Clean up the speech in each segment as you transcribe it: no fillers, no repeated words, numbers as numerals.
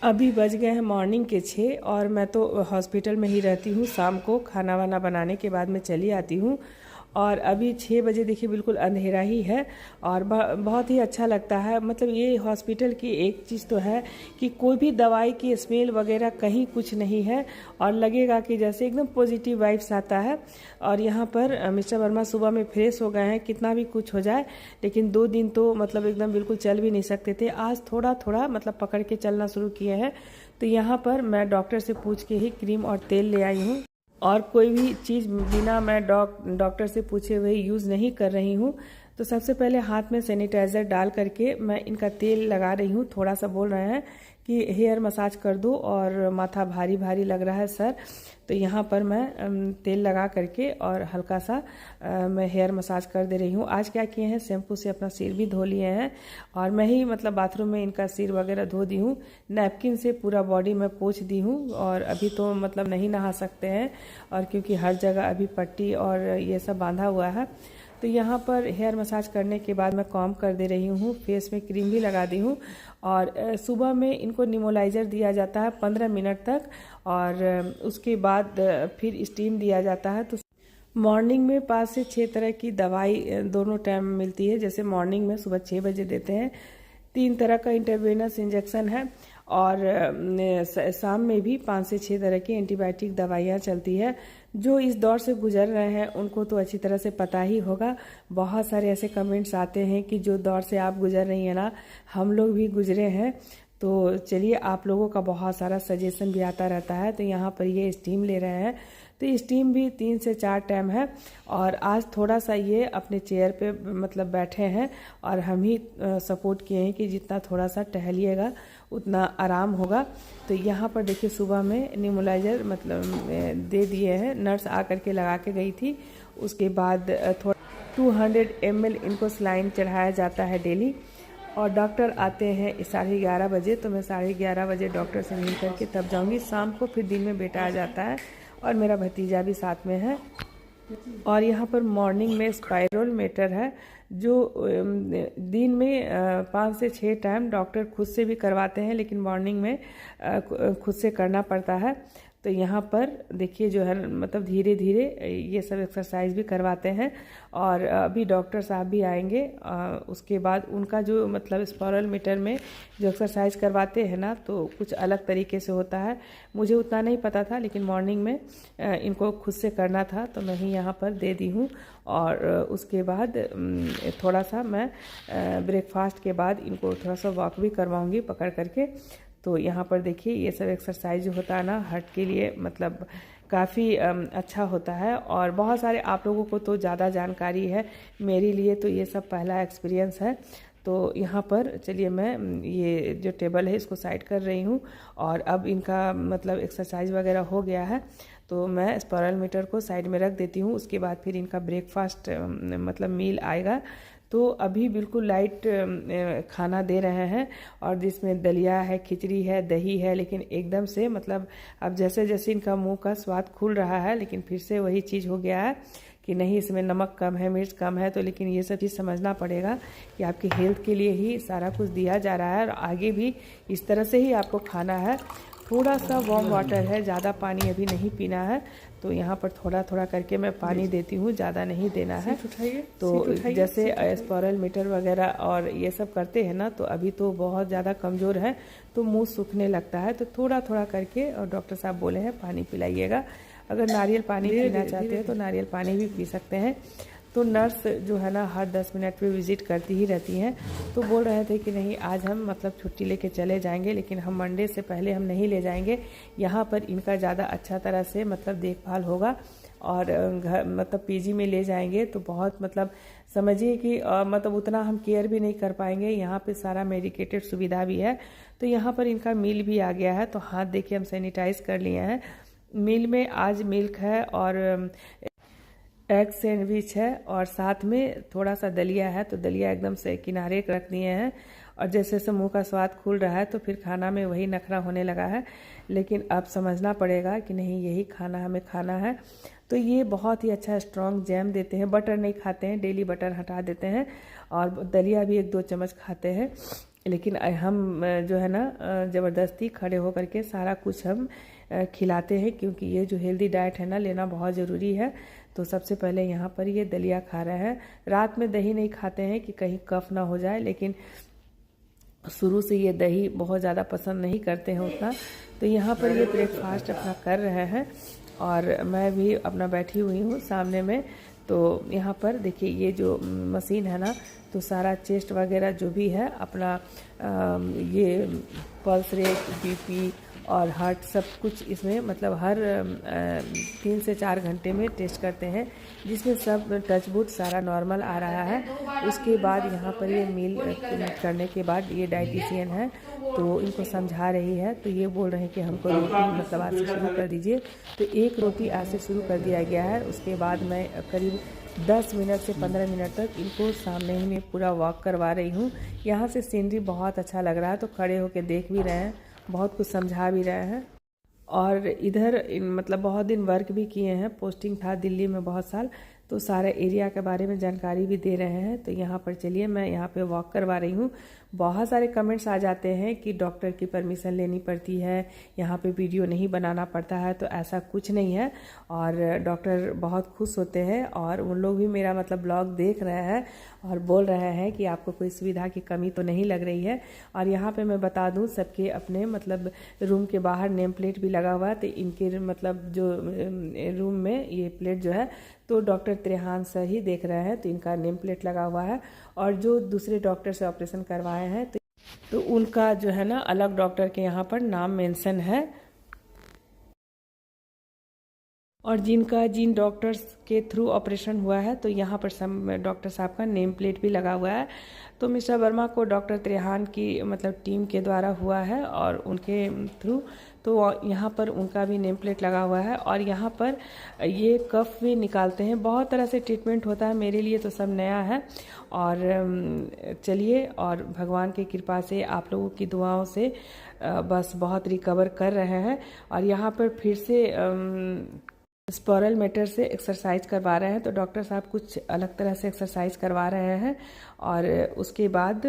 अभी बज गए हैं मॉर्निंग के 6 और मैं तो हॉस्पिटल में ही रहती हूँ। शाम को खाना वाना बनाने के बाद मैं चली आती हूँ और अभी 6 बजे देखिए बिल्कुल अंधेरा ही है और बहुत ही अच्छा लगता है। मतलब ये हॉस्पिटल की एक चीज़ तो है कि कोई भी दवाई की स्मेल वगैरह कहीं कुछ नहीं है और लगेगा कि जैसे एकदम पॉजिटिव वाइब्स आता है। और यहाँ पर मिस्टर वर्मा सुबह में फ्रेश हो गए हैं, कितना भी कुछ हो जाए, लेकिन 2 दिन तो मतलब एकदम बिल्कुल चल भी नहीं सकते थे। आज थोड़ा थोड़ा मतलब पकड़ के चलना शुरू किए हैं। तो यहाँ पर मैं डॉक्टर से पूछ के ही क्रीम और तेल ले आई हूँ और कोई भी चीज़ बिना मैं डॉक्टर से पूछे हुए यूज़ नहीं कर रही हूँ। तो सबसे पहले हाथ में सैनिटाइज़र डाल करके मैं इनका तेल लगा रही हूँ। थोड़ा सा बोल रहे हैं कि हेयर मसाज कर दो और माथा भारी भारी लग रहा है सर। तो यहाँ पर मैं तेल लगा करके और हल्का सा मैं हेयर मसाज कर दे रही हूँ। आज क्या किए हैं, शैम्पू से अपना सिर भी धो लिए हैं और मैं ही मतलब बाथरूम में इनका सिर वगैरह धो दी हूँ। नैपकिन से पूरा बॉडी में पोंछ दी हूँ और अभी तो मतलब नहीं नहा सकते हैं और क्योंकि हर जगह अभी पट्टी और ये सब बांधा हुआ है। तो यहाँ पर हेयर मसाज करने के बाद मैं कॉम्ब कर दे रही हूँ, फेस में क्रीम भी लगा दी हूँ और सुबह में इनको निमोलाइज़र दिया जाता है 15 मिनट तक और उसके बाद फिर स्टीम दिया जाता है। तो मॉर्निंग में 5 से 6 तरह की दवाई दोनों टाइम मिलती है। जैसे मॉर्निंग में सुबह 6 बजे देते हैं, 3 तरह का इंटरवेनस इंजेक्शन है और शाम में भी 5 से 6 तरह की एंटीबायोटिक दवाइयाँ चलती है। जो इस दौर से गुजर रहे हैं उनको तो अच्छी तरह से पता ही होगा। बहुत सारे ऐसे कमेंट्स आते हैं कि जो दौर से आप गुजर रही हैं ना, हम लोग भी गुजरे हैं। तो चलिए, आप लोगों का बहुत सारा सजेशन भी आता रहता है। तो यहाँ पर ये स्टीम ले रहे हैं, तो स्टीम भी 3 से 4 टाइम है और आज थोड़ा सा ये अपने चेयर पे मतलब बैठे हैं और हम ही सपोर्ट किए हैं कि जितना थोड़ा सा टहलिएगा उतना आराम होगा। तो यहाँ पर देखिए सुबह में निमोलाइजर मतलब दे दिए हैं, नर्स आकर के लगा के गई थी। उसके बाद थोड़ा 200 ml इनको सलाइन चढ़ाया जाता है डेली और डॉक्टर आते हैं 11:30 बजे। तो मैं 11:30 बजे डॉक्टर से मिल करके तब जाऊंगी। शाम को फिर दिन में बेटा आ जाता है और मेरा भतीजा भी साथ में है। और यहाँ पर मॉर्निंग में स्पायरोमीटर है जो दिन में 5 से 6 टाइम डॉक्टर खुद से भी करवाते हैं, लेकिन मॉर्निंग में खुद से करना पड़ता है। तो यहाँ पर देखिए जो है मतलब धीरे धीरे ये सब एक्सरसाइज भी करवाते हैं और अभी डॉक्टर साहब भी आएंगे। उसके बाद उनका जो मतलब स्पायरोमीटर में जो एक्सरसाइज करवाते हैं ना, तो कुछ अलग तरीके से होता है। मुझे उतना नहीं पता था, लेकिन मॉर्निंग में इनको खुद से करना था तो मैं ही यहाँ पर दे दी हूँ। और उसके बाद थोड़ा सा मैं ब्रेकफास्ट के बाद इनको थोड़ा सा वॉक भी करवाऊँगी पकड़ करके। तो यहाँ पर देखिए ये सब एक्सरसाइज जो होता है ना, हार्ट के लिए मतलब काफ़ी अच्छा होता है और बहुत सारे आप लोगों को तो ज़्यादा जानकारी है, मेरे लिए तो ये सब पहला एक्सपीरियंस है। तो यहाँ पर चलिए मैं ये जो टेबल है इसको साइड कर रही हूँ और अब इनका मतलब एक्सरसाइज वगैरह हो गया है तो मैं स्पायरोमीटर को साइड में रख देती हूँ। उसके बाद फिर इनका ब्रेकफास्ट मतलब मील आएगा। तो अभी बिल्कुल लाइट खाना दे रहे हैं और जिसमें दलिया है, खिचड़ी है, दही है, लेकिन एकदम से मतलब अब जैसे जैसे इनका मुंह का स्वाद खुल रहा है, लेकिन फिर से वही चीज़ हो गया है कि नहीं इसमें नमक कम है, मिर्च कम है। तो लेकिन ये सब चीज़ समझना पड़ेगा कि आपकी हेल्थ के लिए ही सारा कुछ दिया जा रहा है और आगे भी इस तरह से ही आपको खाना है। थोड़ा सा वार्म वाटर है, ज़्यादा पानी अभी नहीं पीना है। तो यहाँ पर थोड़ा थोड़ा करके मैं पानी देती हूँ, ज़्यादा नहीं देना है। तो जैसे स्पायरोमीटर वगैरह और ये सब करते हैं ना, तो अभी तो बहुत ज़्यादा कमज़ोर है तो मुंह सूखने लगता है। तो थोड़ा थोड़ा करके और डॉक्टर साहब बोले हैं पानी पिलाइएगा। अगर नारियल पानी पीना चाहते हैं तो नारियल पानी भी पी सकते हैं। तो नर्स जो है ना हर 10 मिनट पे विज़िट करती ही रहती हैं। तो बोल रहे थे कि नहीं आज हम मतलब छुट्टी लेके चले जाएंगे, लेकिन हम मंडे से पहले हम नहीं ले जाएंगे। यहाँ पर इनका ज़्यादा अच्छा तरह से मतलब देखभाल होगा और घर मतलब पीजी में ले जाएंगे तो बहुत मतलब समझिए कि मतलब उतना हम केयर भी नहीं कर पाएंगे। यहाँ पे सारा मेडिकेटेड सुविधा भी है। तो यहाँ पर इनका मील भी आ गया है, तो हाथ देखिए हम सैनिटाइज कर लिए हैं। मील में आज मिल्क है और एग सैंडविच है और साथ में थोड़ा सा दलिया है। तो दलिया एकदम से किनारे रख दिए हैं और जैसे जैसे मुंह का स्वाद खुल रहा है तो फिर खाना में वही नखरा होने लगा है। लेकिन अब समझना पड़ेगा कि नहीं यही खाना हमें खाना है। तो ये बहुत ही अच्छा स्ट्रॉन्ग जैम देते हैं। बटर नहीं खाते हैं, डेली बटर हटा देते हैं और दलिया भी 1-2 चम्मच खाते हैं। लेकिन हम जो है ना ज़बरदस्ती खड़े होकर के सारा कुछ हम खिलाते हैं, क्योंकि ये जो हेल्दी डाइट है ना लेना बहुत ज़रूरी है। तो सबसे पहले यहाँ पर ये दलिया खा रहे हैं। रात में दही नहीं खाते हैं कि कहीं कफ ना हो जाए, लेकिन शुरू से ये दही बहुत ज़्यादा पसंद नहीं करते हैं उतना। तो यहाँ पर ये ब्रेकफास्ट अपना कर रहे हैं और मैं भी अपना बैठी हुई हूँ सामने में। तो यहाँ पर देखिए ये जो मशीन है ना, तो सारा चेस्ट वगैरह जो भी है अपना ये पल्स रेट, बीपी और हार्ट सब कुछ इसमें मतलब हर 3 से 4 घंटे में टेस्ट करते हैं, जिसमें सब टचवुड सारा नॉर्मल आ रहा है। उसके बाद यहाँ पर ये मील करने के बाद ये डाइटिशियन है तो इनको समझा रही है, तो ये बोल रहे हैं कि हमको रोटी मतलब आज से शुरू कर दीजिए। तो एक रोटी आज से शुरू कर दिया गया है। उसके बाद मैं करीब 10 मिनट से 15 मिनट तक इनको सामने ही में पूरा वॉक करवा रही हूँ। यहाँ से सीनरी बहुत अच्छा लग रहा है, तो खड़े होकर देख भी रहे हैं, बहुत कुछ समझा भी रहे हैं। और इधर मतलब बहुत दिन वर्क भी किए हैं, पोस्टिंग था दिल्ली में बहुत साल, तो सारे एरिया के बारे में जानकारी भी दे रहे हैं। तो यहाँ पर चलिए मैं यहाँ पे वॉक करवा रही हूँ। बहुत सारे कमेंट्स आ जाते हैं कि डॉक्टर की परमिशन लेनी पड़ती है, यहाँ पे वीडियो नहीं बनाना पड़ता है, तो ऐसा कुछ नहीं है। और डॉक्टर बहुत खुश होते हैं और उन लोग भी मेरा मतलब ब्लॉग देख रहे हैं और बोल रहे हैं कि आपको कोई सुविधा की कमी तो नहीं लग रही है। और यहाँ पे मैं बता दूँ सबके अपने मतलब रूम के बाहर नेम प्लेट भी लगा हुआ है। तो इनके मतलब जो रूम में ये प्लेट जो है तो डॉक्टर त्रेहान सर ही देख रहे हैं, तो इनका नेम प्लेट लगा हुआ है। और जो दूसरे डॉक्टर से ऑपरेशन करवाए हैं तो उनका जो है ना अलग डॉक्टर के यहाँ पर नाम मेंशन है। और जिन डॉक्टर्स के थ्रू ऑपरेशन हुआ है तो यहाँ पर सब डॉक्टर साहब का नेम प्लेट भी लगा हुआ है। तो मिस्टर वर्मा को डॉक्टर त्रेहान की मतलब टीम के द्वारा हुआ है और उनके थ्रू, तो यहाँ पर उनका भी नेम प्लेट लगा हुआ है। और यहाँ पर ये कफ भी निकालते हैं, बहुत तरह से ट्रीटमेंट होता है, मेरे लिए तो सब नया है। और चलिए, और भगवान की कृपा से आप लोगों की दुआओं से बस बहुत रिकवर कर रहे हैं। और यहाँ पर फिर से स्पाइरल मेटर से एक्सरसाइज करवा रहे हैं, तो डॉक्टर साहब कुछ अलग तरह से एक्सरसाइज करवा रहे हैं। और उसके बाद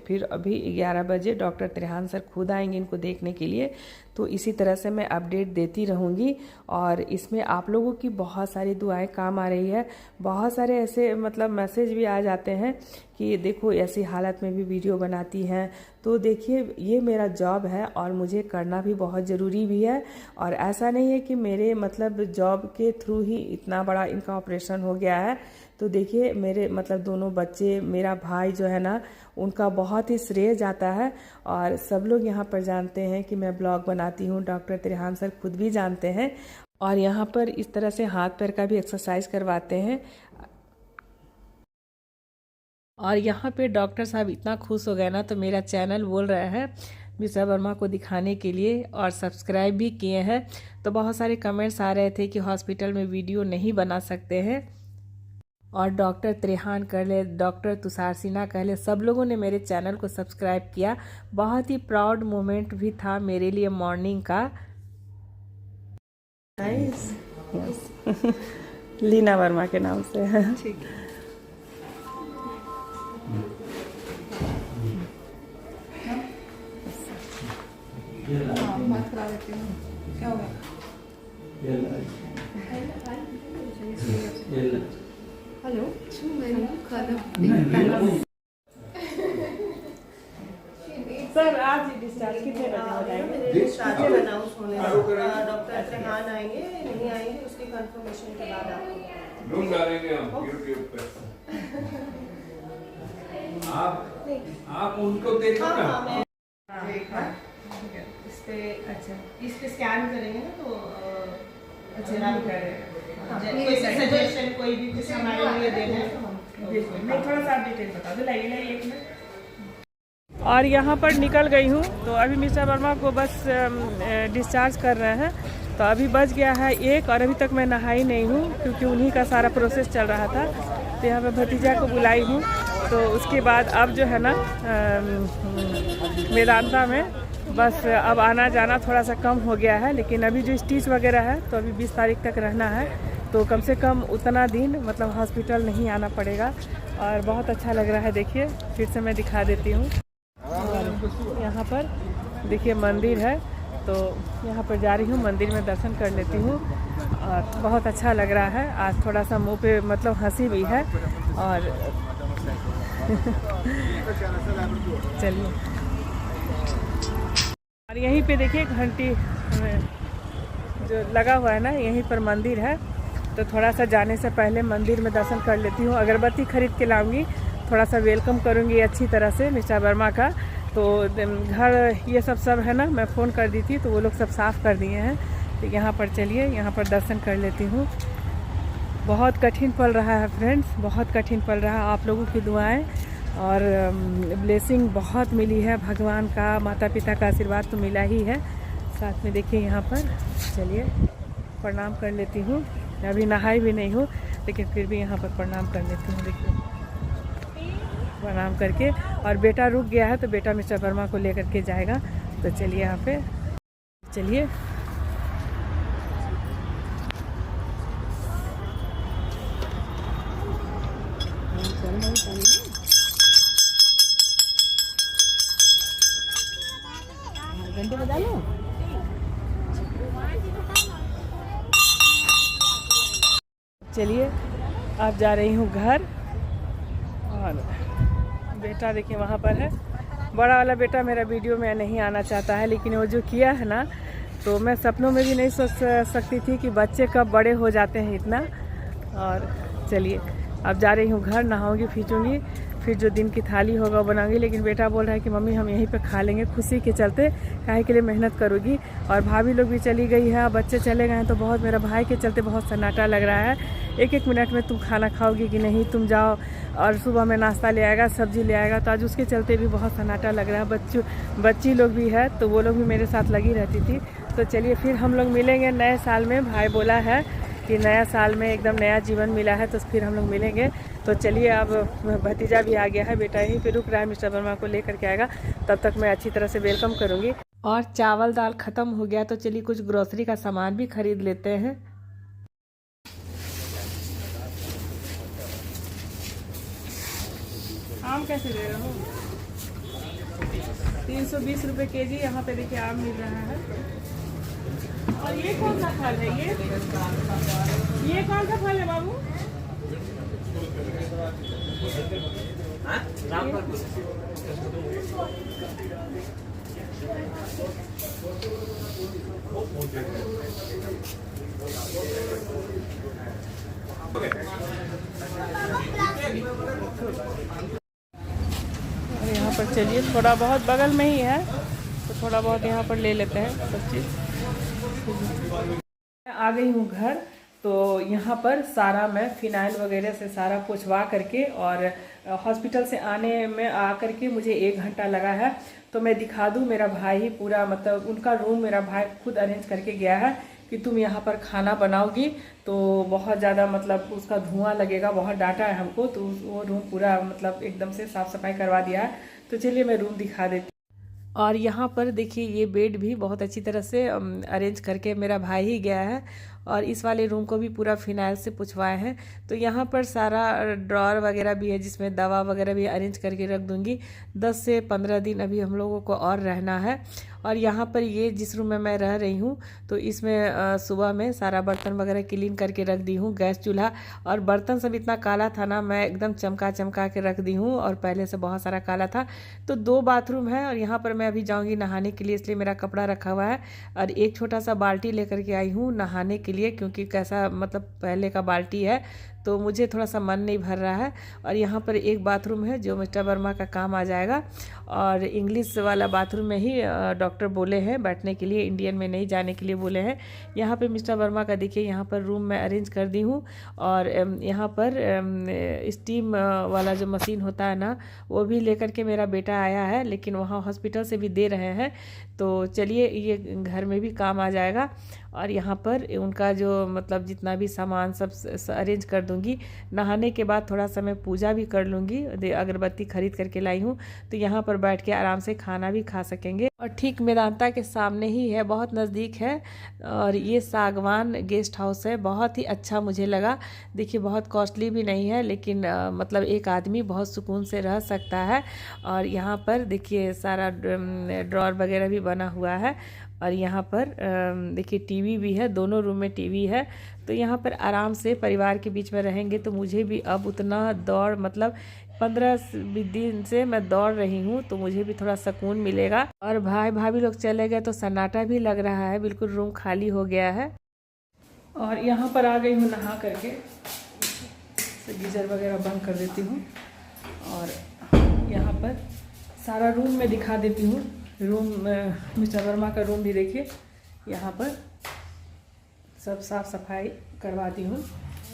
फिर अभी 11 बजे डॉक्टर त्रेहान सर खुद आएंगे इनको देखने के लिए। तो इसी तरह से मैं अपडेट देती रहूँगी और इसमें आप लोगों की बहुत सारी दुआएं काम आ रही है। बहुत सारे ऐसे मतलब मैसेज भी आ जाते हैं कि देखो ऐसी हालत में भी वीडियो बनाती हैं। तो देखिए ये मेरा जॉब है और मुझे करना भी बहुत ज़रूरी भी है। और ऐसा नहीं है कि मेरे मतलब जॉब के थ्रू ही इतना बड़ा इनका ऑपरेशन हो गया है। तो देखिए मेरे मतलब दोनों बच्चे, मेरा भाई जो है ना, उनका बहुत ही श्रेय जाता है। और सब लोग यहाँ पर जानते हैं कि मैं ब्लॉग बनाती हूँ, डॉक्टर त्रेहान सर खुद भी जानते हैं। और यहाँ पर इस तरह से हाथ पैर का भी एक्सरसाइज करवाते हैं। और यहाँ पे डॉक्टर साहब इतना खुश हो गए ना, तो मेरा चैनल बोल रहे हैं मिस्टर वर्मा को दिखाने के लिए और सब्सक्राइब भी किए हैं। तो बहुत सारे कमेंट्स आ रहे थे कि हॉस्पिटल में वीडियो नहीं बना सकते हैं। और डॉक्टर त्रेहान कह ले, डॉक्टर तुषार सिन्हा कह ले, सब लोगों ने मेरे चैनल को सब्सक्राइब किया। बहुत ही प्राउड मोमेंट भी था मेरे लिए मॉर्निंग का। नाइस, लीना वर्मा के नाम से। ठीक है। बात करा देती हूँ, क्या होगा? हेलो, सर आज डिस्चार्ज कितने बजे बताएंगे? डिस्चार्ज अनाउंस होने डॉक्टर त्रेहान आएंगे, नहीं आएंगे उसकी कंफर्मेशन के बाद आपको ढूंढ डालेंगे हम यूट्यूब पे। आप उनको देखो ना। इस पे अच्छा, इस पे स्कैन करेंगे ना तो अच्छा आप कोई सजेशन कोई भी कुछ हमारे लिए देना है तो हम नहीं, थोड़ा सा आप डिटेल बता दो। लाइए एक मिनट। और यहाँ पर निकल गई हूँ, तो अभी मिस्टर वर्मा को बस डिस्चार्ज कर रहे हैं। तो अभी बज गया है 1 और अभी तक मैं नहाई नहीं हूँ, क्योंकि उन्हीं का सारा प्रोसेस चल रहा था। तो यहाँ पर भतीजा को बुलाई हूँ, तो उसके बाद अब जो है ना वेदांता में बस अब आना जाना थोड़ा सा कम हो गया है। लेकिन अभी जो स्टिच वगैरह है तो अभी 20 तारीख तक रहना है, तो कम से कम उतना दिन मतलब हॉस्पिटल नहीं आना पड़ेगा। और बहुत अच्छा लग रहा है, देखिए फिर से मैं दिखा देती हूँ। यहाँ पर देखिए मंदिर है, तो यहाँ पर जा रही हूँ, मंदिर में दर्शन कर लेती हूँ और बहुत अच्छा लग रहा है। आज थोड़ा सा मुंह पे मतलब हंसी भी है और चलिए। और यहीं पे देखिए घंटी जो लगा हुआ है ना, यहीं पर मंदिर है, तो थोड़ा सा जाने से पहले मंदिर में दर्शन कर लेती हूँ। अगरबत्ती खरीद के लाऊंगी, थोड़ा सा वेलकम करूँगी अच्छी तरह से मिस्टर वर्मा का। तो घर ये सब है ना, मैं फ़ोन कर दी थी तो वो लोग सब साफ़ कर दिए हैं। तो यहाँ पर चलिए, यहाँ पर दर्शन कर लेती हूँ। बहुत कठिन पल रहा है फ्रेंड्स, बहुत कठिन पल रहा है। आप लोगों की दुआएं और ब्लेसिंग बहुत मिली है, भगवान का, माता पिता का आशीर्वाद तो मिला ही है। साथ में देखिए यहाँ पर चलिए प्रणाम कर लेती हूँ। अभी नहाई भी नहीं हूँ, लेकिन फिर भी यहाँ पर प्रणाम कर लेती हूँ। देखिए प्रणाम करके, और बेटा रुक गया है तो बेटा मिस्टर वर्मा को लेकर के जाएगा। तो चलिए यहाँ पे चलिए। घंटे बजा लो। चलिए अब जा रही हूँ घर, और बेटा देखिए वहाँ पर है। बड़ा वाला बेटा मेरा वीडियो में नहीं आना चाहता है, लेकिन वो जो किया है ना, तो मैं सपनों में भी नहीं सोच सकती थी कि बच्चे कब बड़े हो जाते हैं इतना। और चलिए अब जा रही हूँ घर, नहाऊंगी खींचूंगी, फिर जो दिन की थाली होगा वो बनाऊंगी। लेकिन बेटा बोल रहा है कि मम्मी हम यहीं पे खा लेंगे, खुशी के चलते, काहे के लिए मेहनत करूँगी। और भाभी लोग भी चली गई है, बच्चे चले गए हैं, तो बहुत, मेरा भाई के चलते बहुत सन्नाटा लग रहा है। एक मिनट में तुम खाना खाओगी कि नहीं, तुम जाओ। और सुबह में नाश्ता ले आएगा, सब्जी ले आएगा, तो आज उसके चलते भी बहुत सन्नाटा लग रहा है। बच्ची लोग भी है, तो वो लोग भी मेरे साथ लगी रहती थी। तो चलिए फिर हम लोग मिलेंगे नए साल में। भाई बोला है कि नया साल में एकदम नया जीवन मिला है, तो फिर हम लोग मिलेंगे। तो चलिए अब भतीजा भी आ गया है, बेटा यहीं पे रुक रहा है, मिस्टर वर्मा को लेकर के आएगा, तब तक मैं अच्छी तरह से वेलकम करूँगी। और चावल दाल ख़त्म हो गया, तो चलिए कुछ ग्रोसरी का सामान भी खरीद लेते हैं। आम कैसे दे रहे हो? 320 रुपये केजी। यहाँ पे देखिए आम मिल रहा है। और ये कौन सा फल है? ये कौन सा फल है बाबू? और यहाँ पर चलिए थोड़ा बहुत बगल में ही है, तो थोड़ा बहुत यहाँ पर ले लेते हैं सब चीज़। आ गई हूँ घर, तो यहाँ पर सारा मैं फिनाइल वगैरह से सारा पोंछवा करके, और हॉस्पिटल से आने में आकर के मुझे 1 घंटा लगा है। तो मैं दिखा दूँ, मेरा भाई ही पूरा मतलब उनका रूम मेरा भाई खुद अरेंज करके गया है कि तुम यहाँ पर खाना बनाओगी तो बहुत ज़्यादा मतलब उसका धुआं लगेगा, बहुत डांटा है हमको। तो वो रूम पूरा मतलब एकदम से साफ़ सफाई करवा दिया है। तो चलिए मैं रूम दिखा देती हूँ। और यहाँ पर देखिए ये बेड भी बहुत अच्छी तरह से अरेंज करके मेरा भाई ही गया है, और इस वाले रूम को भी पूरा फिनाइल से पुछवाए हैं। तो यहाँ पर सारा ड्रॉर वगैरह भी है, जिसमें दवा वगैरह भी अरेंज करके रख दूँगी। 10 से 15 दिन अभी हम लोगों को और रहना है। और यहाँ पर ये जिस रूम में मैं रह रही हूँ, तो इसमें सुबह में सारा बर्तन वगैरह क्लीन करके रख दी हूँ, गैस चूल्हा। और बर्तन सब इतना काला था ना, मैं एकदम चमका के रख दी हूँ, और पहले से बहुत सारा काला था। तो 2 बाथरूम है, और यहाँ पर मैं अभी जाऊँगी नहाने के लिए, इसलिए मेरा कपड़ा रखा हुआ है। और एक छोटा सा बाल्टी लेकर के आई हूँ नहाने के लिए, क्योंकि कैसा मतलब पहले का बाल्टी है, तो मुझे थोड़ा सा मन नहीं भर रहा है। और यहाँ पर एक बाथरूम है जो मिस्टर वर्मा का काम आ जाएगा, और इंग्लिश वाला बाथरूम में ही डॉक्टर बोले हैं बैठने के लिए, इंडियन में नहीं जाने के लिए बोले हैं। यहाँ पे मिस्टर वर्मा का देखिए, यहाँ पर रूम में अरेंज कर दी हूँ। और यहाँ पर स्टीम वाला जो मशीन होता है ना, वो भी लेकर के मेरा बेटा आया है, लेकिन वहाँ हॉस्पिटल से भी दे रहे हैं। तो चलिए ये घर में भी काम आ जाएगा। और यहाँ पर उनका का जो मतलब जितना भी सामान सब अरेंज कर दूंगी। नहाने के बाद थोड़ा सा मैं पूजा भी कर लूँगी। अगरबत्ती खरीद करके लाई हूँ, तो यहाँ पर बैठ के आराम से खाना भी खा सकेंगे। और ठीक मेदांता के सामने ही है, बहुत नज़दीक है। और ये सागवान गेस्ट हाउस है, बहुत ही अच्छा मुझे लगा। देखिए बहुत कॉस्टली भी नहीं है, लेकिन मतलब एक आदमी बहुत सुकून से रह सकता है। और यहाँ पर देखिए सारा ड्रॉर वगैरह भी बना हुआ है। और यहाँ पर देखिए टीवी भी है, दोनों रूम में टीवी है। तो यहाँ पर आराम से परिवार के बीच में रहेंगे। तो मुझे भी अब उतना दौड़ मतलब 15-20 दिन से मैं दौड़ रही हूँ, तो मुझे भी थोड़ा सुकून मिलेगा। और भाई भाभी लोग चले गए तो सन्नाटा भी लग रहा है, बिल्कुल रूम खाली हो गया है। और यहाँ पर आ गई हूँ नहा करके, गीजर वगैरह बंद कर देती हूँ। और यहाँ पर सारा रूम में दिखा देती हूँ। रूम मिस्टर वर्मा का रूम भी देखिए, यहाँ पर सब साफ़ सफाई करवाती हूँ।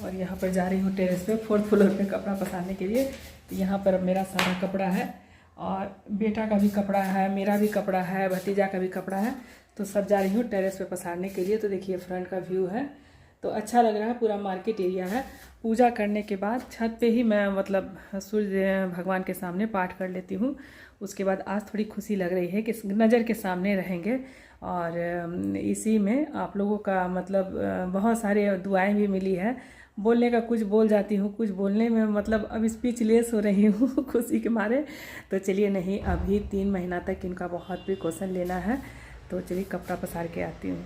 और यहाँ पर जा रही हूँ टेरेस पे, 4th फ्लोर पे कपड़ा पसारने के लिए। तो यहाँ पर मेरा सारा कपड़ा है, और बेटा का भी कपड़ा है, मेरा भी कपड़ा है, भतीजा का भी कपड़ा है। तो सब जा रही हूँ टेरेस पे पसारने के लिए। तो देखिए फ्रंट का व्यू है, तो अच्छा लग रहा है, पूरा मार्केट एरिया है। पूजा करने के बाद छत पे ही मैं मतलब सूर्य भगवान के सामने पाठ कर लेती हूँ। उसके बाद आज थोड़ी खुशी लग रही है कि नज़र के सामने रहेंगे। और इसी में आप लोगों का मतलब बहुत सारे दुआएं भी मिली है। बोलने का कुछ बोल जाती हूँ, कुछ बोलने में मतलब अब स्पीचलेस हो रही हूँ खुशी के मारे। तो चलिए, नहीं अभी 3 महीना तक इनका बहुत प्रिकॉशन लेना है। तो चलिए कपड़ा पसार के आती हूँ।